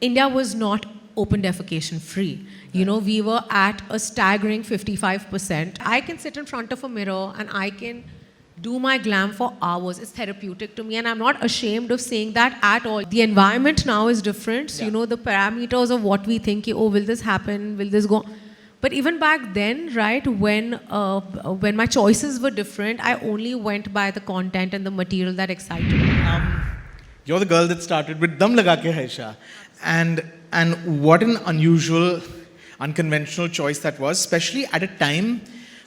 India was not open defecation free. You know, we were at a staggering 55%. I can sit in front of a mirror and I can do my glam for hours. It's therapeutic to me, and I'm not ashamed of saying that at all. The environment now is different. So, you know, the parameters of what we think, oh, will this happen? Will this go? But even back then, right, when my choices were different, I only went by the content and the material that excited me. You're the girl that started with Dum Laga Ke Haisha. And what an unusual, unconventional choice that was, especially at a time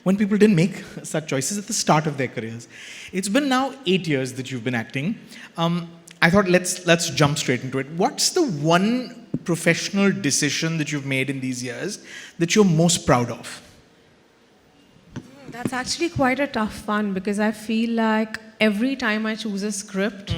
when people didn't make such choices at the start of their careers. It's been now 8 years that you've been acting. I thought let's jump straight into it. What's the one professional decision that you've made in these years that you're most proud of? That's actually quite a tough one, because I feel like every time I choose a script,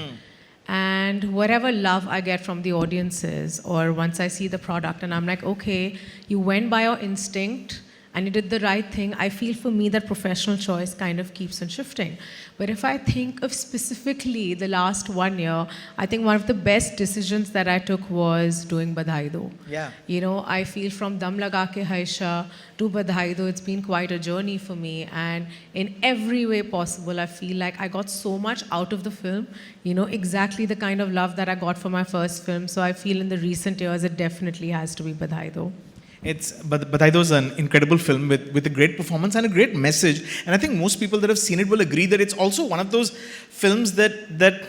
and whatever love I get from the audiences, or once I see the product and I'm like, okay, you went by your instinct and you did the right thing, I feel for me that professional choice kind of keeps on shifting. But if I think of specifically the last 1 year, I think one of the best decisions that I took was doing Badhai Do. Yeah. You know, I feel from Dum Laga Ke Haisha to Badhai Do, it's been quite a journey for me. And in every way possible, I feel like I got so much out of the film. You know, exactly the kind of love that I got for my first film. So I feel in the recent years, it definitely has to be Badhai Do. Badhai Do is an incredible film with a great performance and a great message. And I think most people that have seen it will agree that it's also one of those films that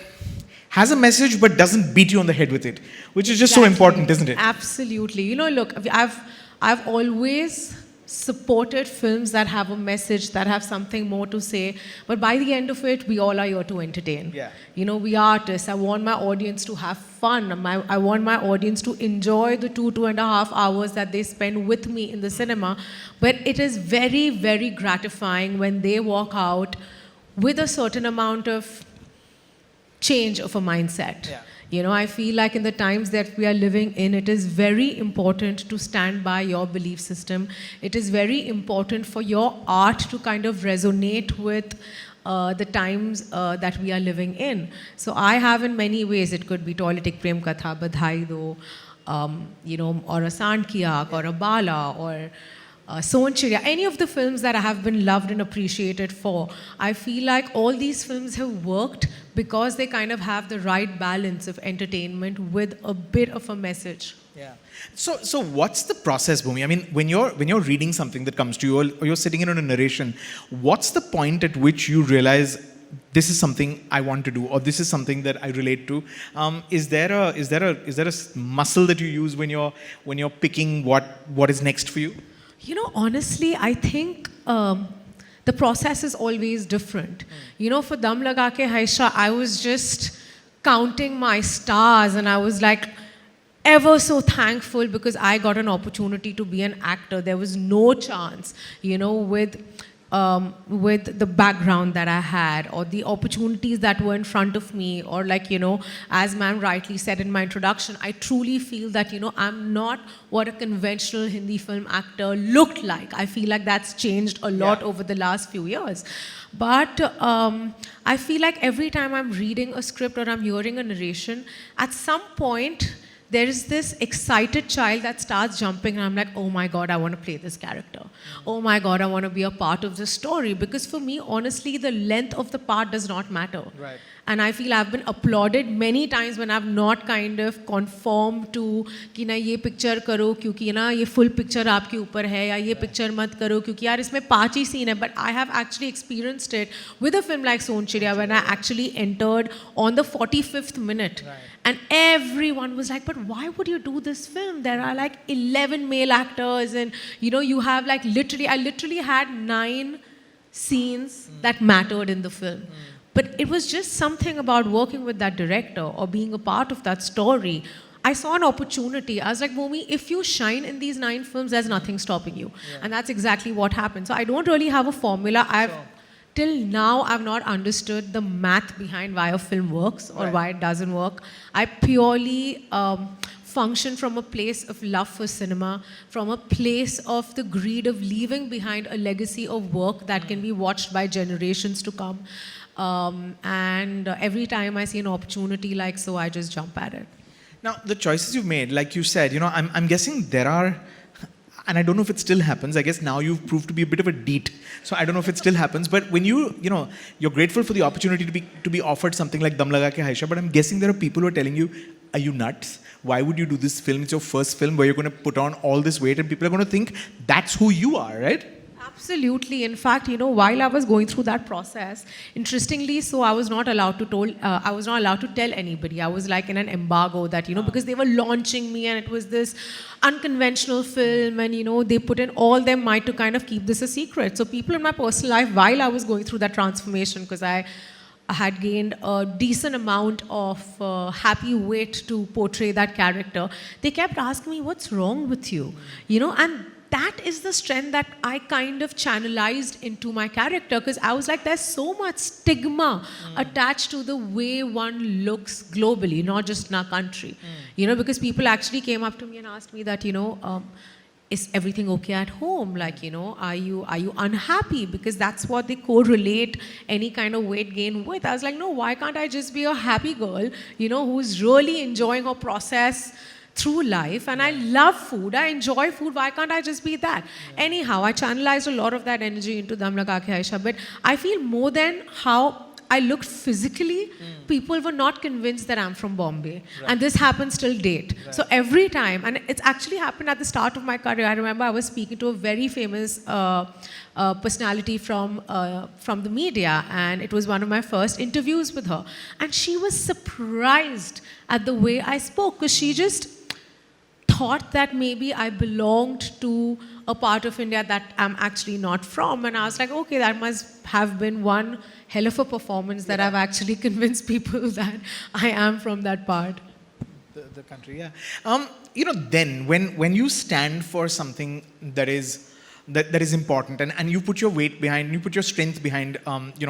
has a message but doesn't beat you on the head with it, which is just so important, isn't it? Absolutely. You know, look, I've always supported films that have a message, that have something more to say. But by the end of it, we all are here to entertain. Yeah. You know, we are artists. I want my audience to have fun. I want my audience to enjoy the 2.5 hours that they spend with me in the cinema. But it is very, very gratifying when they walk out with a certain amount of change of a mindset. Yeah. You know, I feel like in the times that we are living in, it is very important to stand by your belief system. It is very important for your art to kind of resonate with the times that we are living in. So I have in many ways, it could be Toilet Ek Prem Katha, Badhai Do, you know, or a Sant Ki Aankh, or a Bala, or Son Chiriya, any of the films that I have been loved and appreciated for, I feel like all these films have worked because they kind of have the right balance of entertainment with a bit of a message. Yeah. So what's the process, Bhumi? I mean, when you're reading something that comes to you, or you're sitting in on a narration, what's the point at which you realize this is something I want to do, or this is something that I relate to? Is there a muscle that you use when you're picking what is next for you? You know, honestly, I think the process is always different. You know, for Dum Laga Ke Haisha, I was just counting my stars, and I was like ever so thankful because I got an opportunity to be an actor. There was no chance, you know, with the background that I had, or the opportunities that were in front of me, or like, you know, as ma'am rightly said in my introduction, I truly feel that, you know, I'm not what a conventional Hindi film actor looked like. I feel like that's changed a lot over the last few years. But I feel like every time I'm reading a script or I'm hearing a narration, at some point, there is this excited child that starts jumping, and I'm like, oh my God, I want to play this character. Oh my God, I want to be a part of this story. Because for me, honestly, the length of the part does not matter. Right. And I feel I've been applauded many times when I've not kind of conformed to कि ना ये picture करो क्योंकि ना ये full picture आपके ऊपर है, या ये picture मत करो क्योंकि यार इसमें 5 ही scene है. But I have actually experienced it with a film like Son Chiriya when I actually entered on the 45th minute. Right. And everyone was like, but why would you do this film? There are like 11 male actors, and you know, you have like I literally had 9 scenes that mattered in the film. But it was just something about working with that director or being a part of that story. I saw an opportunity. I was like, Bhumi, if you shine in these 9 films, there's nothing stopping you. Yeah. And that's exactly what happened. So I don't really have a formula. Till now, I've not understood the math behind why a film works or why it doesn't work. I purely function from a place of love for cinema, from a place of the greed of leaving behind a legacy of work that can be watched by generations to come. And every time I see an opportunity like so, I just jump at it. Now, the choices you've made, like you said, I'm guessing there are, and I don't know if it still happens. I guess now you've proved to be a bit of a DEET, so I don't know if it still happens. But when you're grateful for the opportunity to be offered something like Dam Laga Ke Haisha, but I'm guessing there are people who are telling you, "Are you nuts? Why would you do this film? It's your first film where you're going to put on all this weight, and people are going to think that's who you are, right?" Absolutely. In fact, while I was going through that process, interestingly, so I was not allowed to tell anybody. I was like in an embargo that, because they were launching me and it was this unconventional film and, they put in all their might to kind of keep this a secret. So people in my personal life, while I was going through that transformation, because I had gained a decent amount of happy weight to portray that character, they kept asking me, what's wrong with you? And that is the strength that I kind of channelized into my character, because I was like, there's so much stigma attached to the way one looks globally, not just in our country. Because people actually came up to me and asked me that, is everything okay at home? Like, are you unhappy? Because that's what they correlate any kind of weight gain with. I was like, no, why can't I just be a happy girl, who's really enjoying her process through life? And I love food. I enjoy food. Why can't I just be that? Anyhow, I channelized a lot of that energy into Dam Laga Ke Haisha. But I feel more than how I looked physically, people were not convinced that I'm from Bombay. Right. And this happens till date. Right. So every time, and it's actually happened at the start of my career. I remember I was speaking to a very famous personality from the media, and it was one of my first interviews with her. And she was surprised at the way I spoke, because she just thought that maybe I belonged to a part of India that I'm actually not from. And I was like, okay, that must have been one hell of a performance that I've actually convinced people that I am from that part. The country, yeah. Then when you stand for something that is important, and you put your weight behind, you put your strength behind,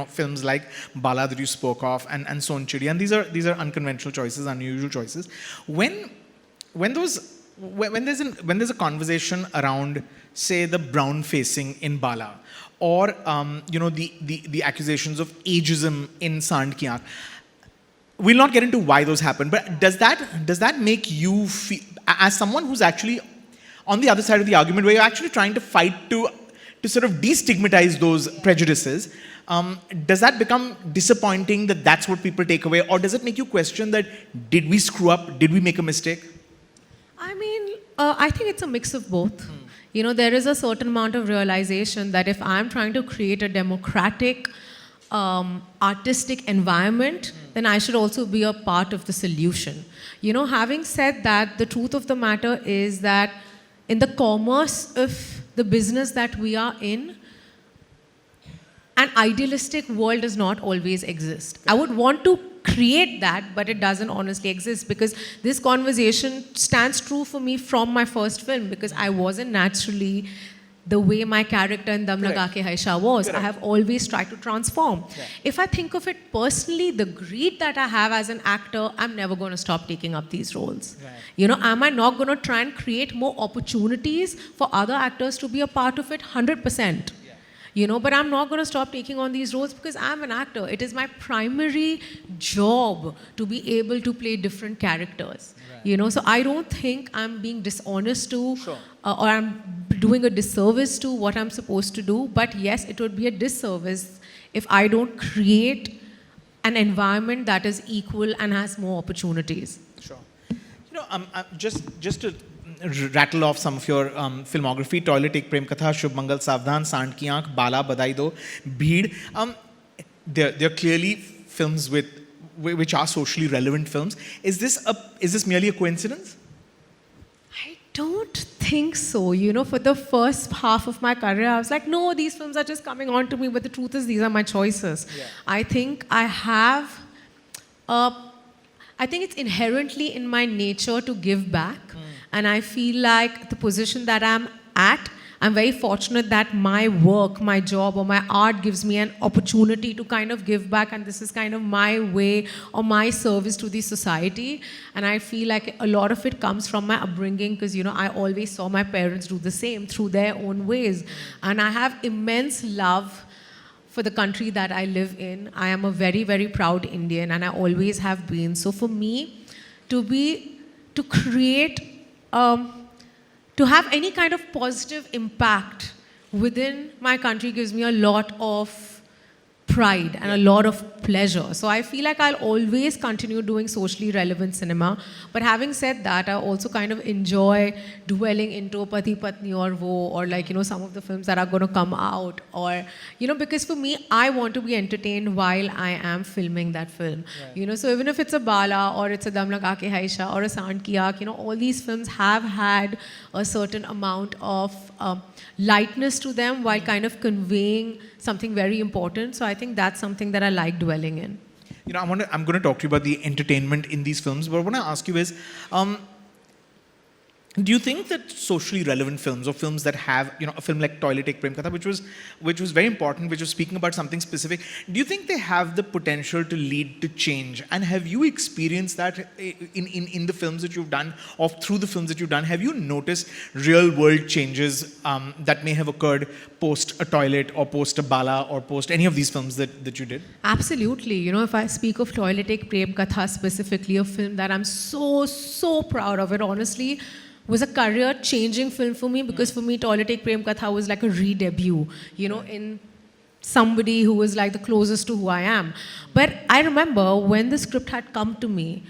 films like Bala that you spoke of, and Son Chidi, and these are unconventional choices, unusual choices. When there's a conversation around, say, the brown facing in Bala, or the accusations of ageism in Sant Ki Aankh, we'll not get into why those happen, but does that make you feel, as someone who's actually on the other side of the argument, where you're actually trying to fight to sort of destigmatize those prejudices, does that become disappointing that that's what people take away, or does it make you question that, did we screw up, did we make a mistake? I mean, I think it's a mix of both. There is a certain amount of realization that if I'm trying to create a democratic, artistic environment, then I should also be a part of the solution. Having said that, the truth of the matter is that in the commerce of the business that we are in, an idealistic world does not always exist. I would want to create that, but it doesn't honestly exist, because this conversation stands true for me from my first film, because I wasn't naturally the way my character in Dam Laga Ke Haisha was. Correct. I have always tried to transform. Yeah. If I think of it personally, the greed that I have as an actor, I'm never going to stop taking up these roles. Right. Am I not going to try and create more opportunities for other actors to be a part of it? 100%. But I'm not going to stop taking on these roles, because I'm an actor. It is my primary job to be able to play different characters. Right. So I don't think I'm being dishonest to, or I'm doing a disservice to what I'm supposed to do. But yes, it would be a disservice if I don't create an environment that is equal and has more opportunities. Sure. Just to rattle off some of your filmography: Toilet, Ek Prem Katha, Shubh Mangal, Savdhan, Sant Ki Aankh, Bala, Badai Do, Bheed. They're clearly films which are socially relevant films. Is this merely a coincidence? I don't think so. For the first half of my career, I was like, no, these films are just coming on to me. But the truth is, these are my choices. Yeah. I think I have. I think it's inherently in my nature to give back. And I feel like the position that I'm at, I'm very fortunate that my work, my job, or my art gives me an opportunity to kind of give back, and this is kind of my way or my service to the society. And I feel like a lot of it comes from my upbringing, because, I always saw my parents do the same through their own ways. And I have immense love for the country that I live in. I am a very, very proud Indian, and I always have been. So for me, to be to create, to have any kind of positive impact within my country gives me a lot of pride and a lot of pleasure. So I feel like I'll always continue doing socially relevant cinema. But having said that, I also kind of enjoy dwelling into Pati Patni Aur Wo, or like, some of the films that are going to come out, or, because for me, I want to be entertained while I am filming that film. Right. So even if it's a Bala, or it's a Dam Laga Ke Haisha, or a Sant Ki Aankh, all these films have had a certain amount of lightness to them while kind of conveying something very important. So I think that's something that I like dwelling in. I'm going to talk to you about the entertainment in these films, but what I want to ask you is, do you think that socially relevant films, or films that have, a film like Toilet Ek Prem Katha, which was very important, which was speaking about something specific, do you think they have the potential to lead to change? And have you experienced that in the films that you've done, or through the films that you've done? Have you noticed real world changes that may have occurred post a Toilet, or post a Bala, or post any of these films that you did? Absolutely. If I speak of Toilet Ek Prem Katha specifically, a film that I'm so proud of, it honestly was a career-changing film for me, because for me, Toilet Ek Prem Katha was like a re-debut, in somebody who was like the closest to who I am. But I remember when the script had come to me,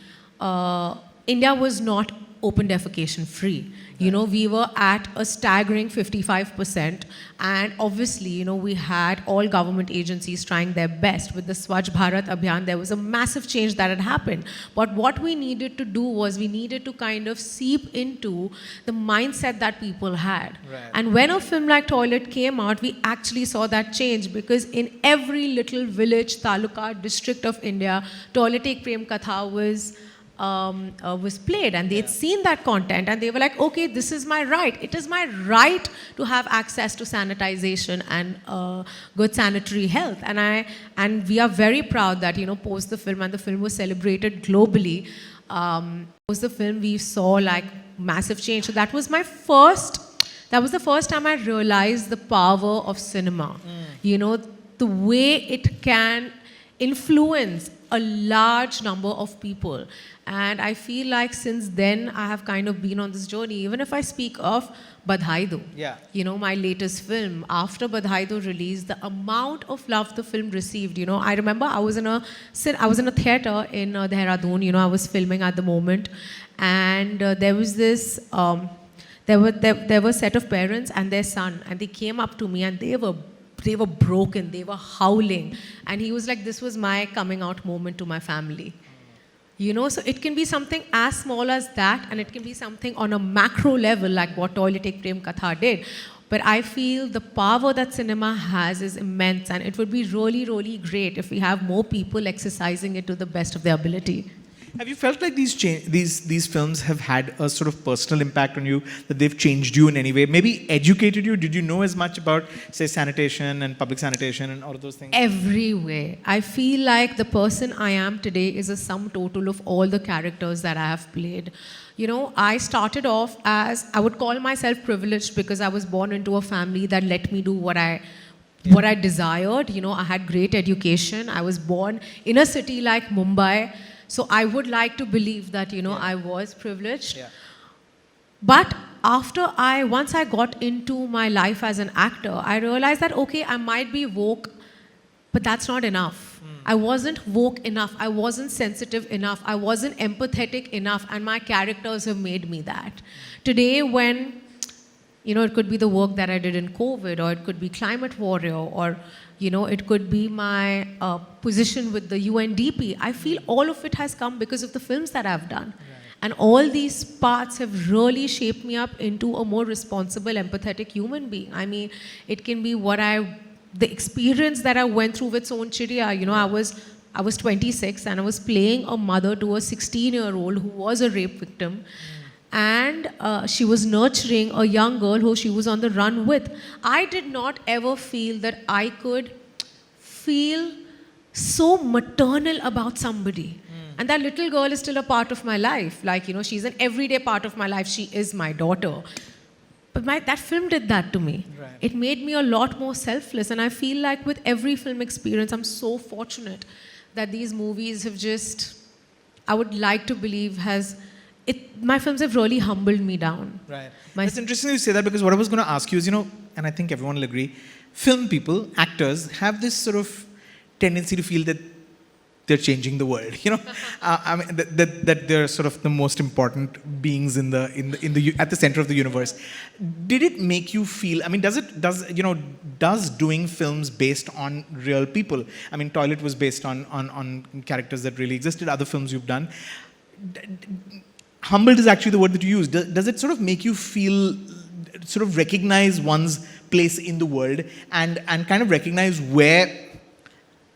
India was not open defecation free. We were at a staggering 55%, and obviously, we had all government agencies trying their best. With the Swachh Bharat Abhiyan, there was a massive change that had happened. But what we needed to do was we needed to kind of seep into the mindset that people had. Right. And when a film like Toilet came out, we actually saw that change, because in every little village, taluka, district of India, Toilet Ek Prem Katha was played, and they'd seen that content, and they were like, okay, this is my right. It is my right to have access to sanitization and good sanitary health. And we are very proud that, post the film, and the film was celebrated globally, post the film, we saw like massive change. So that was the first time I realized the power of cinema. The way it can influence a large number of people. And I feel like since then, I have kind of been on this journey. Even if I speak of Badhai Do, my latest film, after Badhai Do release, the amount of love the film received, I remember I was in a theater in Dehradun, I was filming at the moment, and there was this, there were a set of parents and their son, and they came up to me, and they were broken, they were howling. And he was like, this was my coming out moment to my family. So it can be something as small as that, and it can be something on a macro level, like what Toilet Ek Prem Katha did. But I feel the power that cinema has is immense, and it would be really, really great if we have more people exercising it to the best of their ability. Have you felt like these films have had a sort of personal impact on you, that they've changed you in any way, maybe educated you? Did you know as much about, say, sanitation and public sanitation and all of those things? Every way. I feel like the person I am today is a sum total of all the characters that I have played. I started off as, I would call myself privileged, because I was born into a family that let me do what I desired. I had great education. I was born in a city like Mumbai. So I would like to believe that, I was privileged. Yeah. But once I got into my life as an actor, I realized that, okay, I might be woke, but that's not enough. I wasn't woke enough. I wasn't sensitive enough. I wasn't empathetic enough. And my characters have made me that. Today, when, it could be the work that I did in COVID, or it could be Climate Warrior, or it could be my position with the UNDP. I feel all of it has come because of the films that I've done. Right. And all these parts have really shaped me up into a more responsible, empathetic human being. I mean, it can be the experience that I went through with Son Chiriya. I was 26, and I was playing a mother to a 16-year-old who was a rape victim. And she was nurturing a young girl who she was on the run with. I did not ever feel that I could feel so maternal about somebody. And that little girl is still a part of my life. Like, she's an everyday part of my life. She is my daughter. But that film did that to me. Right. It made me a lot more selfless. And I feel like with every film experience, I'm so fortunate that these movies have I would like to believe, has my films have really humbled me down. Right. My- It's interesting you say that because what I was going to ask you is, and I think everyone will agree, film people, actors, have this sort of tendency to feel that they're changing the world. I mean that they're sort of the most important beings at the center of the universe. Did it make you feel? I mean, does doing films based on real people? I mean, Toilet was based on characters that really existed. Other films you've done. Humbled is actually the word that you use. Does it sort of make you feel, sort of recognize one's place in the world and kind of recognize where,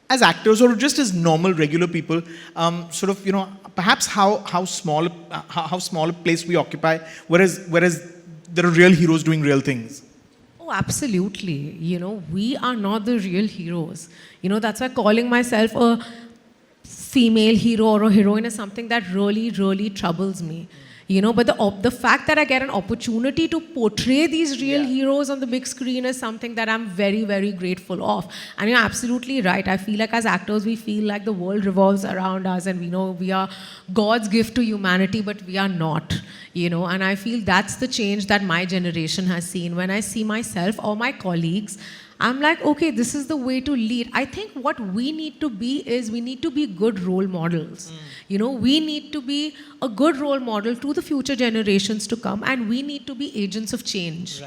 as actors or just as normal, regular people, perhaps how small a place we occupy, whereas there are real heroes doing real things? Oh, absolutely. We are not the real heroes. That's why calling myself a female hero or a heroine is something that really, really troubles me. But the fact that I get an opportunity to portray these real heroes on the big screen is something that I'm very, very grateful of. And you're absolutely right. I feel like as actors, we feel like the world revolves around us and we know we are God's gift to humanity, but we are not. And I feel that's the change that my generation has seen. When I see myself or my colleagues, I'm like, okay, this is the way to lead. I think what we need to be is we need to be good role models. We need to be a good role model to the future generations to come, and we need to be agents of change.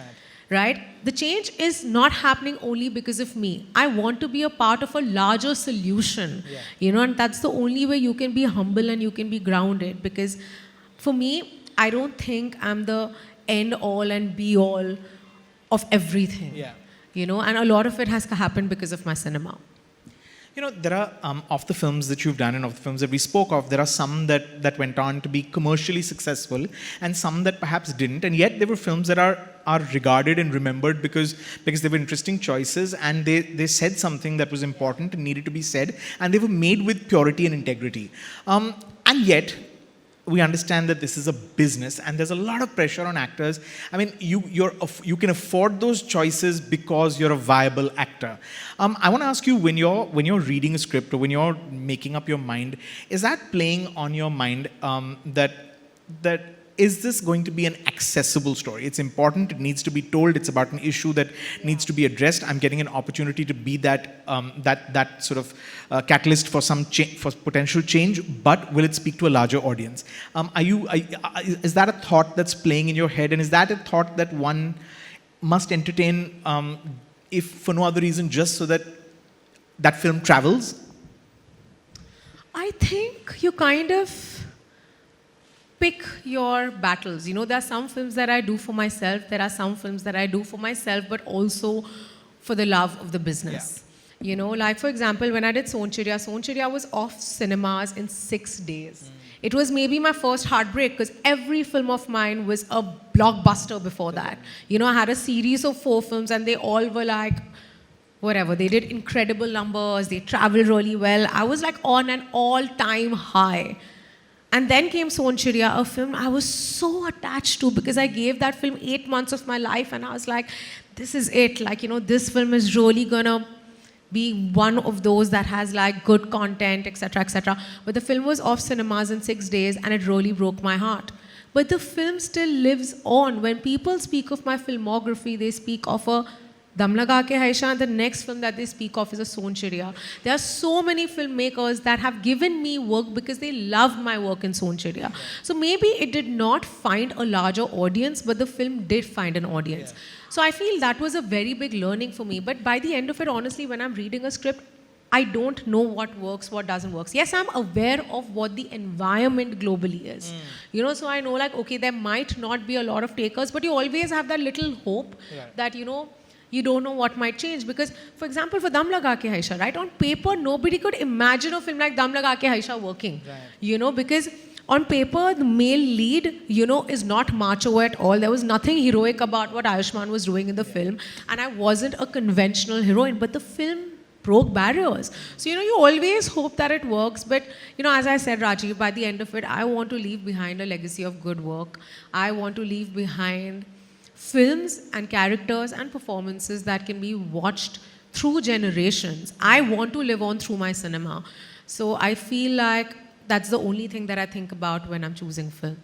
Right? The change is not happening only because of me. I want to be a part of a larger solution. And that's the only way you can be humble and you can be grounded. Because for me, I don't think I'm the end all and be all of everything. And a lot of it has happened because of my cinema. There are, of the films that you've done and of the films that we spoke of, there are some that went on to be commercially successful and some that perhaps didn't. And yet there were films that are regarded and remembered because they were interesting choices and they said something that was important and needed to be said, and they were made with purity and integrity. And yet, we understand that this is a business and there's a lot of pressure on actors. I mean, you can afford those choices because you're a viable actor. I want to ask you, when you're reading a script or when you're making up your mind, is that playing on your mind that is this going to be an accessible story? It's important, it needs to be told, it's about an issue that needs to be addressed. I'm getting an opportunity to be that sort of catalyst for for potential change, but will it speak to a larger audience? Is that a thought that's playing in your head, and is that a thought that one must entertain, if for no other reason, just so that film travels? I think you kind of pick your battles. There are some films that I do for myself. There are some films that I do for myself, but also for the love of the business. Like for example, when I did Sonchiriya was off cinemas in 6 days. It was maybe my first heartbreak because every film of mine was a blockbuster before that. I had a series of 4 films and they all were like, whatever. They did incredible numbers. They traveled really well. I was like on an all-time high. And then came Sonchiriya, a film I was so attached to because I gave that film 8 months of my life and I was like, this is it. Like, this film is really gonna be one of those that has like good content, etc., etc. But the film was off cinemas in 6 days and it really broke my heart. But the film still lives on. When people speak of my filmography, they speak of a Dam Laga Ke Haisha, and the next film that they speak of is a Sonchiriya. There are so many filmmakers that have given me work because they love my work in Sonchiriya. So maybe it did not find a larger audience, but the film did find an audience. So I feel that was a very big learning for me. But by the end of it, honestly, when I'm reading a script, I don't know what works, what doesn't work. Yes, I'm aware of what the environment globally is. So I know like, okay, there might not be a lot of takers, but you always have that little hope that, you don't know what might change. Because, for example, for Dam Laga Ke Haisha, right, on paper, nobody could imagine a film like Dam Laga Ke Haisha working. Because on paper, the male lead, is not macho at all. There was nothing heroic about what Ayushmann was doing in the film. And I wasn't a conventional heroine, but the film broke barriers. So, you always hope that it works. But, as I said, Rajiv, by the end of it, I want to leave behind a legacy of good work. I want to leave behind films and characters and performances that can be watched through generations. I want to live on through my cinema. So I feel like that's the only thing that I think about when I'm choosing film.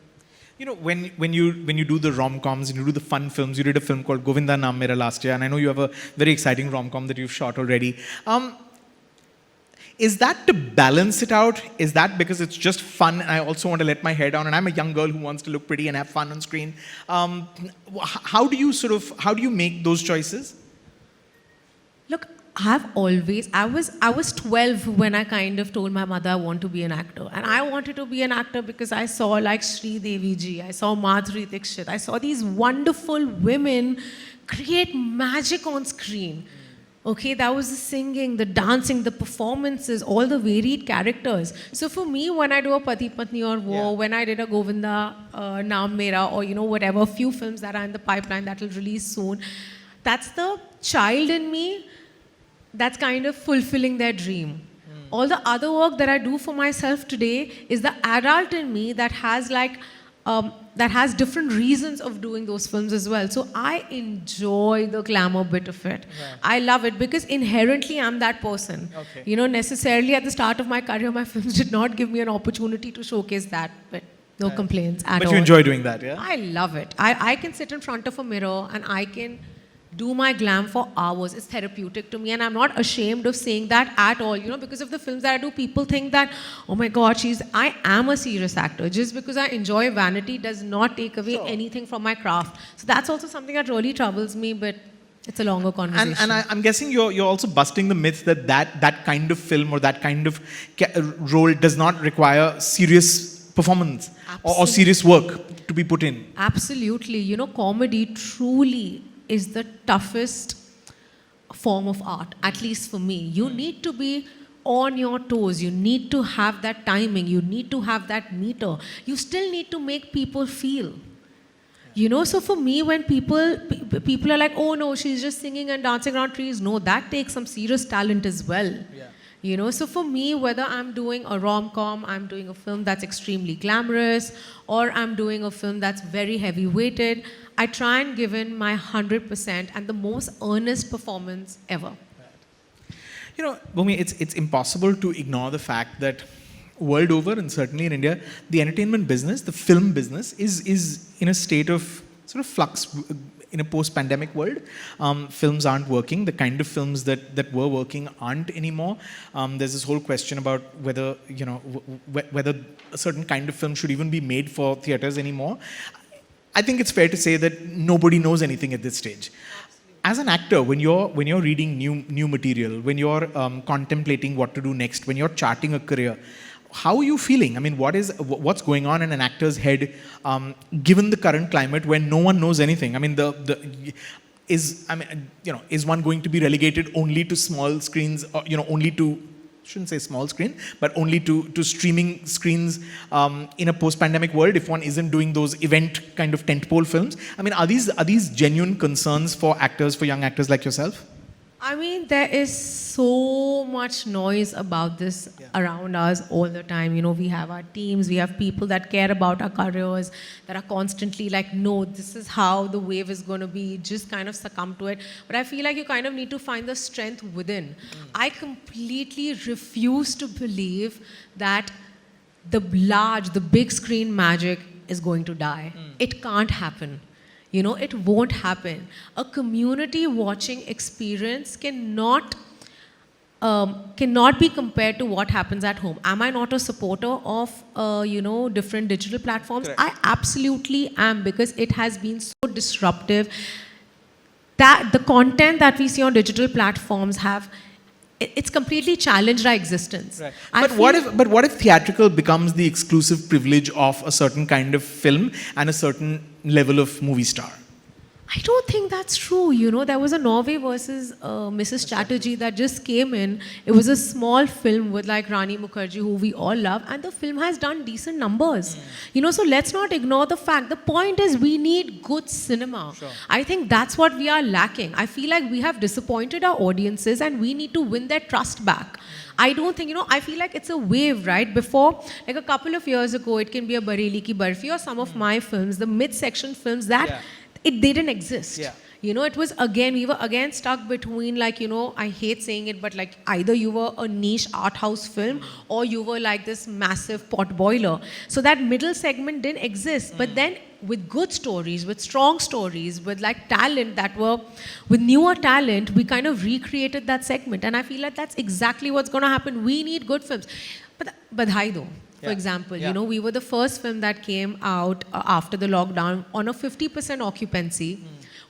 You know, when you do the rom-coms and you do the fun films, you did a film called Govinda Naam Mera last year, and I know you have a very exciting rom-com that you've shot already. Is that to balance it out? Is that because it's just fun and I also want to let my hair down and I'm a young girl who wants to look pretty and have fun on screen? How do you make those choices? Look, I was 12 when I kind of told my mother I want to be an actor. And I wanted to be an actor because I saw like Sri Devi ji, I saw Madhuri Dixit, I saw these wonderful women create magic on screen. Okay, that was the singing, the dancing, the performances, all the varied characters. So for me, when I do a Pati Patni or Wo, when I did a Govinda Naam Mera, or whatever, few films that are in the pipeline that will release soon, that's the child in me that's kind of fulfilling their dream. All the other work that I do for myself today is the adult in me that has that has different reasons of doing those films as well. So I enjoy the glamour bit of it. Right. I love it because inherently I'm that person. Okay. Necessarily at the start of my career, my films did not give me an opportunity to showcase that, but no complaints at all. But you enjoy doing that, yeah? I love it. I can sit in front of a mirror and I can do my glam for hours. It's therapeutic to me, and I'm not ashamed of saying that at all. Because of the films that I do, people think that, oh my God, I am a serious actor. Just because I enjoy vanity does not take away anything from my craft. So that's also something that really troubles me, but it's a longer conversation. And I'm guessing you're also busting the myth that kind of film or that kind of role does not require serious performance or serious work to be put in. Absolutely. Comedy truly is the toughest form of art, at least for me. You need to be on your toes. You need to have that timing. You need to have that meter. You still need to make people feel. So for me, when people are like, oh no, she's just singing and dancing around trees. No, that takes some serious talent as well. Yeah. So for me, whether I'm doing a rom-com, I'm doing a film that's extremely glamorous, or I'm doing a film that's very heavy-weighted, I try and give in my 100% and the most earnest performance ever. Bhumi, it's impossible to ignore the fact that world over, and certainly in India, the entertainment business, the film business, is in a state of sort of flux in a post-pandemic world. Films aren't working. The kind of films that were working aren't anymore. There's this whole question about whether whether a certain kind of film should even be made for theaters anymore. I think it's fair to say that nobody knows anything at this stage. Absolutely. As an actor, when you're reading new material, when you're contemplating what to do next, when you're charting a career, how are you feeling? I mean, what's going on in an actor's head, given the current climate when no one knows anything? I mean, is one going to be relegated only to small screens, or only to, shouldn't say small screen, but only to streaming screens in a post-pandemic world if one isn't doing those event kind of tentpole films? I mean, are these genuine concerns for actors, for young actors like yourself? I mean, there is so much noise about this around us all the time. We have our teams, we have people that care about our careers, that are constantly like, no, this is how the wave is going to be, just kind of succumb to it. But I feel like you kind of need to find the strength within. I completely refuse to believe that the big screen magic is going to die. It can't happen. It won't happen. A community watching experience cannot be compared to what happens at home. Am I not a supporter of, different digital platforms? Correct. I absolutely am, because it has been so disruptive that the content that we see on digital platforms it's completely challenged our existence. Right. But what if theatrical becomes the exclusive privilege of a certain kind of film and a certain level of movie star? I don't think that's true. There was a Norway versus Mrs. Chatterjee that just came in. It was a small film with like Rani Mukherjee, who we all love, and the film has done decent numbers. So let's not ignore the fact. The point is we need good cinema. Sure. I think that's what we are lacking. I feel like we have disappointed our audiences and we need to win their trust back. I don't think, I feel like it's a wave, right? Before, like a couple of years ago, it can be a Bareli Ki Barfi or some of my films, the mid-section films that... they didn't exist. You know, it was again, we were again stuck between, like, you know, I hate saying it, but like either you were a niche art house film or you were like this massive pot boiler. So that middle segment didn't exist. But then with good stories, with strong stories, with like talent with newer talent, we kind of recreated that segment. And I feel like that's exactly what's going to happen. We need good films. But Badhai though, for example, you know, we were the first film that came out after the lockdown on a 50% occupancy,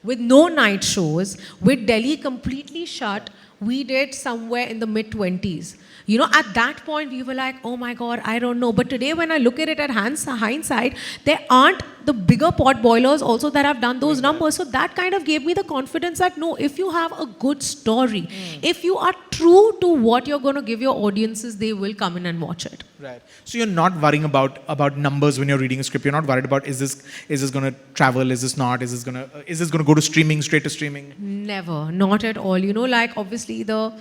with no night shows, with Delhi completely shut. We did somewhere in the mid-20s. You know, at that point, we were like, oh my God, I don't know. But today, when I look at it at hindsight, there aren't the bigger pot boilers also that have done those numbers. So that kind of gave me the confidence that, no, if you have a good story, if you are true to what you're going to give your audiences, they will come in and watch it. Right. So you're not worrying about numbers when you're reading a script. You're not worried about, is this going to travel? Is this not? Is this going to go to streaming, straight to streaming? Never, not at all. You know, like obviously the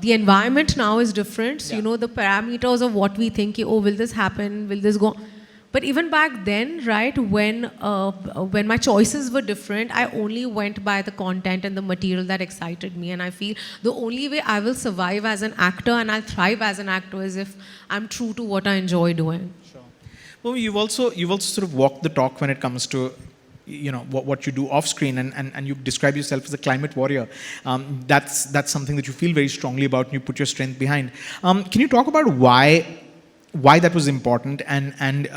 environment now is different. So, you know, the parameters of what we think, oh, will this happen? Will this go? But even back then, right, when my choices were different, I only went by the content and the material that excited me. And I feel the only way I will survive as an actor and I'll thrive as an actor is if I'm true to what I enjoy doing. Sure. Well, you've also sort of walked the talk when it comes to, you know, what you do off screen, and you describe yourself as a climate warrior. That's something that you feel very strongly about and you put your strength behind. Can you talk about why that was important and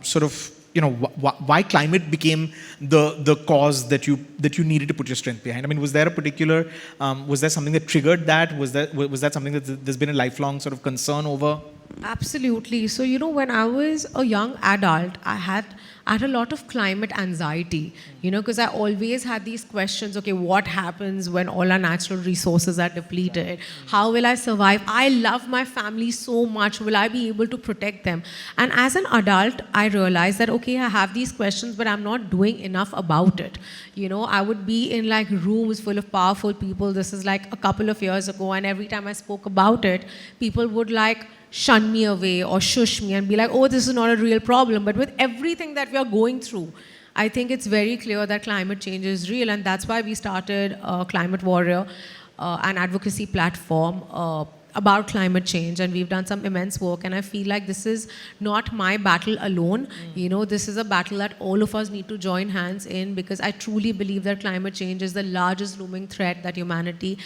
sort of, you know, why climate became the cause that you needed to put your strength behind? I mean, was there a particular, was there something that triggered that? Was that something that there's been a lifelong sort of concern over? Absolutely. So, you know, when I was a young adult, I had a lot of climate anxiety, you know, because I always had these questions, okay, what happens when all our natural resources are depleted? How will I survive? I love my family so much. Will I be able to protect them? And as an adult, I realized that, okay, I have these questions, but I'm not doing enough about it. You know, I would be in like rooms full of powerful people. This is like a couple of years ago. And every time I spoke about it, people would like shun me away or shush me and be like, oh, this is not a real problem. But with everything that we are going through, I think it's very clear that climate change is real. And that's why we started Climate Warrior, an advocacy platform about climate change. And we've done some immense work. And I feel like this is not my battle alone. You know, this is a battle that all of us need to join hands in, because I truly believe that climate change is the largest looming threat that humanity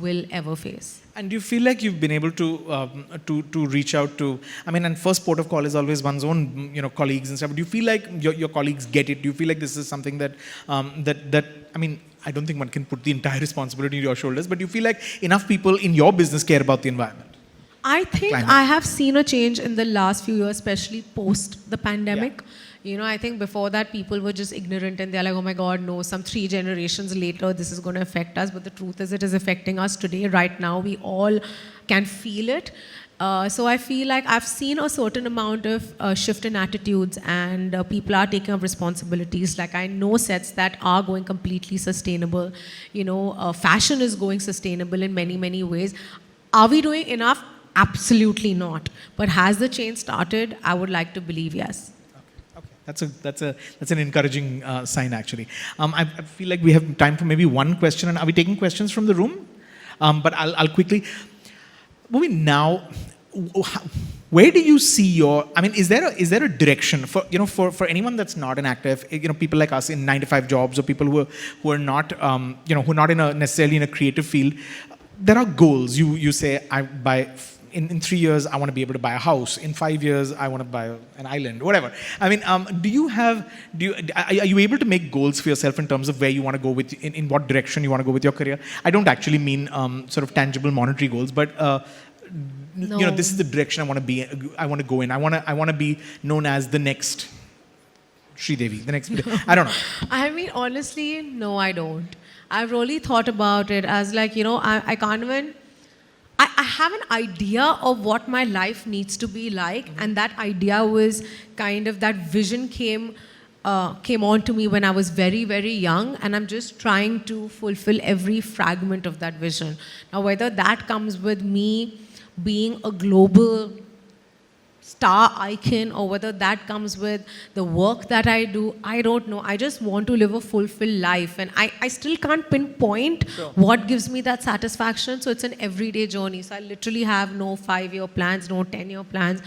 will ever face. And do you feel like you've been able to reach out to, I mean, and first port of call is always one's own, you know, colleagues and stuff. But do you feel like your colleagues get it? Do you feel like this is something that, I mean, I don't think one can put the entire responsibility on your shoulders, but do you feel like enough people in your business care about the environment? I think I have seen a change in the last few years, especially post the pandemic. Yeah. You know, I think before that, people were just ignorant and they're like, oh my God, no, some 3 generations later, this is going to affect us. But the truth is, it is affecting us today. Right now, we all can feel it. So I feel like I've seen a certain amount of shift in attitudes, and people are taking up responsibilities. Like, I know sets that are going completely sustainable. You know, fashion is going sustainable in many, many ways. Are we doing enough? Absolutely not. But has the change started? I would like to believe yes. That's an encouraging sign, actually. I feel like we have time for maybe one question. And are we taking questions from the room? But I'll quickly. Bhumi, now, where do you see your? I mean, is there a direction for, you know, for anyone that's not an actor? You know, people like us in 9-to-5 jobs, or people who are not you know, who are not necessarily in a creative field. There are goals. You say, in 3 years, I want to be able to buy a house. In 5 years, I want to buy an island, whatever. I mean, are you able to make goals for yourself in terms of where you want to go with, in what direction you want to go with your career? I don't actually mean sort of tangible monetary goals, but no. You know, this is the direction I want to go in. I want to be known as the next Sridevi, the next. I don't know. I mean, honestly, no, I don't. I've really thought about it as like, you know, I can't even. I have an idea of what my life needs to be like, and that idea was kind of, that vision came on to me when I was very, very young, and I'm just trying to fulfill every fragment of that vision. Now, whether that comes with me being a global star icon or whether that comes with the work that I do, I don't know. I just want to live a fulfilled life, and I still can't pinpoint what gives me that satisfaction. So it's an everyday journey. So I literally have no 5-year plans, no 10-year plans.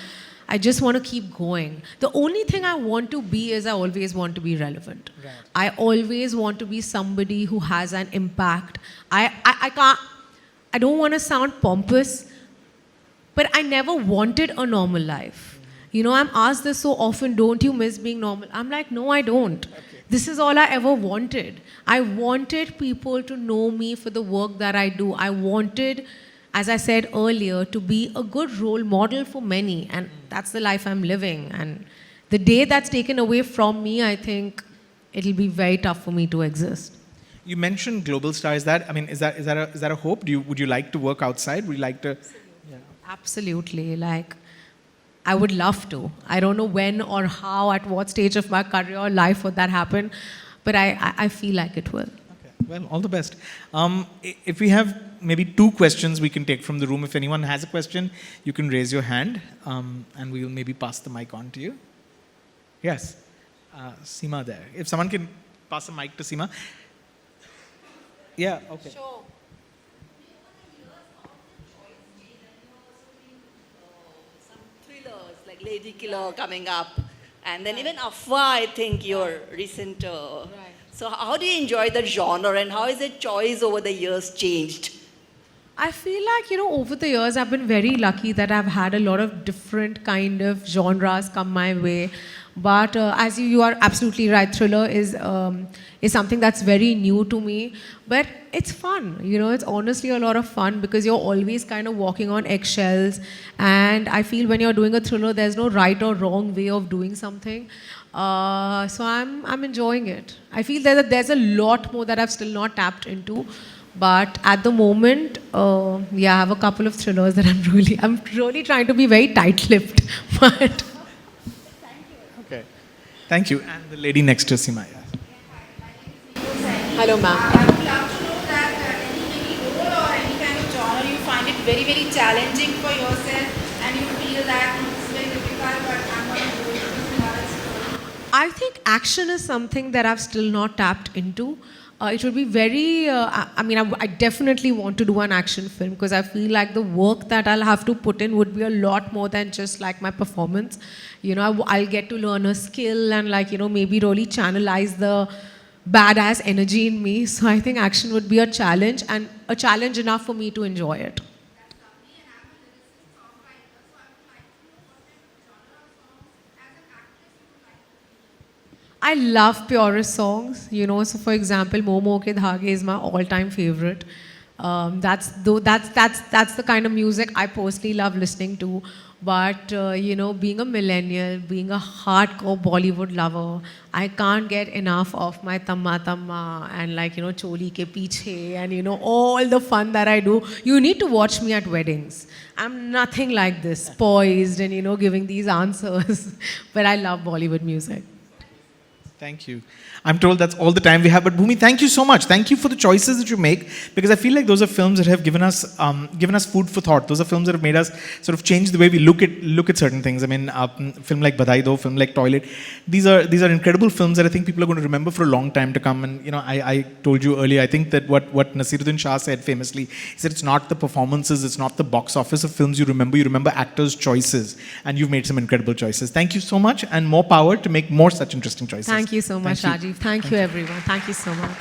I just want to keep going. The only thing I want to be is I always want to be relevant. Right. I always want to be somebody who has an impact. I can't, I don't want to sound pompous, but I never wanted a normal life. You know, I'm asked this so often, don't you miss being normal? I'm like, no, I don't. Okay. This is all I ever wanted. I wanted people to know me for the work that I do. I wanted, as I said earlier, to be a good role model for many. And that's the life I'm living. And the day that's taken away from me, I think it'll be very tough for me to exist. You mentioned global star. Is that a hope? Would you like to work outside? Would you like to? Absolutely. Like, I would love to. I don't know when or how, at what stage of my career or life would that happen, but I feel like it will. Okay. Well, all the best. If we have maybe 2 questions we can take from the room. If anyone has a question, you can raise your hand, and we will maybe pass the mic on to you. Yes. Seema there. If someone can pass the mic to Seema. Yeah, okay. Sure. Like Lady Killer coming up, and then even Afwa, I think your recent. Right. So how do you enjoy that genre, and how has the choice over the years changed? I feel like, you know, over the years I've been very lucky that I've had a lot of different kind of genres come my way. But as you are absolutely right, thriller is something that's very new to me. But it's fun, you know, it's honestly a lot of fun because you're always kind of walking on eggshells. And I feel when you're doing a thriller, there's no right or wrong way of doing something. So I'm enjoying it. I feel that there's a lot more that I've still not tapped into. But at the moment, yeah, I have a couple of thrillers that I'm really trying to be very tight-lipped. But Okay. Thank you. And the lady next to Seema. Yeah. hello, ma'am. I would love to know that any role or any kind of genre you find it very, very challenging for yourself and you feel that it's very difficult, but I'm going to do it. I think action is something that I've still not tapped into. It would be very, I definitely want to do an action film because I feel like the work that I'll have to put in would be a lot more than just like my performance. You know, I'll get to learn a skill and like, you know, maybe really channelize the badass energy in me. So I think action would be a challenge and a challenge enough for me to enjoy it. I love purist songs, you know. So, for example, Momo Ke Dhage is my all-time favorite. That's the kind of music I personally love listening to. But you know, being a millennial, being a hardcore Bollywood lover, I can't get enough of my Tamma Tamma and like, you know, Choli Ke Piche and you know all the fun that I do. You need to watch me at weddings. I'm nothing like this, poised and you know giving these answers. But I love Bollywood music. Thank you. I'm told that's all the time we have. But Bhumi, thank you so much. Thank you for the choices that you make, because I feel like those are films that have given us food for thought. Those are films that have made us sort of change the way we look at certain things. I mean, film like Badai Do, film like Toilet. These are incredible films that I think people are going to remember for a long time to come. And you know, I told you earlier, I think that what Nasiruddin Shah said famously, he said it's not the performances, it's not the box office of films you remember actors' choices, and you've made some incredible choices. Thank you so much, and more power to make more such interesting choices. Thank you so much, Rajiv. Thank you, everyone. Thank you so much.